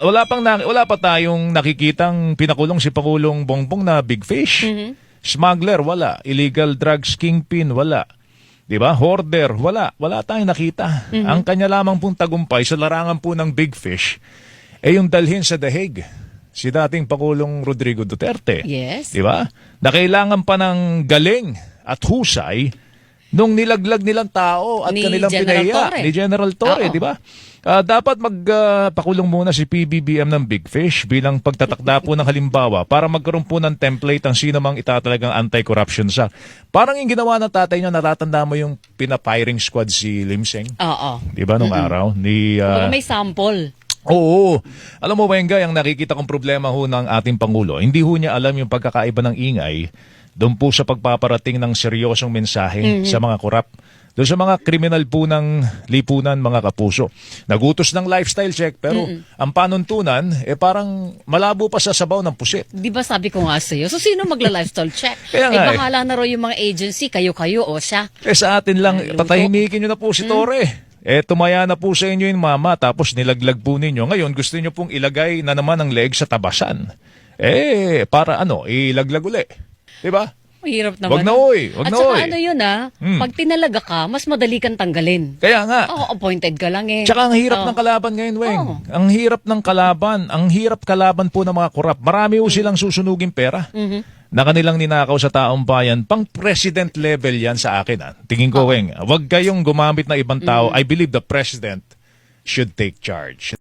Wala pa tayong nakikitang pinakulong si Pangulong Bongbong na big fish. Smuggler, wala. Illegal drugs kingpin, wala. 'Di ba? Hoarder, wala. Wala tayong nakita. Ang kanya lamang pong tagumpay sa larangan po ng big fish yung dalhin sa The Hague si dating Pangulong Rodrigo Duterte. Yes. 'Di ba? Na kailangan pa ng galing at husay nung nilaglag nilang tao at Ni kanilang General pinaya Torre. ni General Torre, Oo. 'di ba? Dapat magpakulong muna si PBBM ng Big Fish bilang pagtatakda po ng halimbawa para magkaroon po ng template ang sino mang itatalagang anti-corruption sa. Parang yung ginawa ng tatay niya, natatanda mo yung pina-firing squad si Lim Seng? Oo. Di ba nung araw? Kumbaga may sample. Oo. Alam mo, Wenga, ang nakikita kong problema ho ng ating Pangulo, hindi ho niya alam yung pagkakaiba ng ingay doon po sa pagpaparating ng seryosong mensahe sa mga korap. Doon sa mga kriminal po ng lipunan, mga kapuso. Nagutos ng lifestyle check, pero ang panuntunan, parang malabo pa sa sabaw ng pusit. Di ba sabi ko nga sa'yo? So sino magla-lifestyle check? Kaya nga bahala na raw yung mga agency, kayo-kayo o siya. Sa atin lang, Naluto. patahimikin nyo na po si Torre. Tumaya na po sa inyo yung mama, tapos nilaglag po ninyo. Ngayon, gusto nyo pong ilagay na naman ang leeg sa tabasan. Para ilaglag uli. Diba? Mahirap naman. Wag na oy, wag At na saka oy. ano yun pag tinalaga ka, mas madali kang tanggalin. Kaya nga. Appointed ka lang eh. Tsaka ang hirap ng kalaban ngayon, Weng. Ang hirap ng kalaban. Ang hirap kalaban po ng mga korap. Marami po silang susunuging pera na kanilang ninakaw sa taong bayan. Pang president level yan sa akin. Tingin ko, Weng, wag kayong gumamit ng ibang tao. I believe the president should take charge.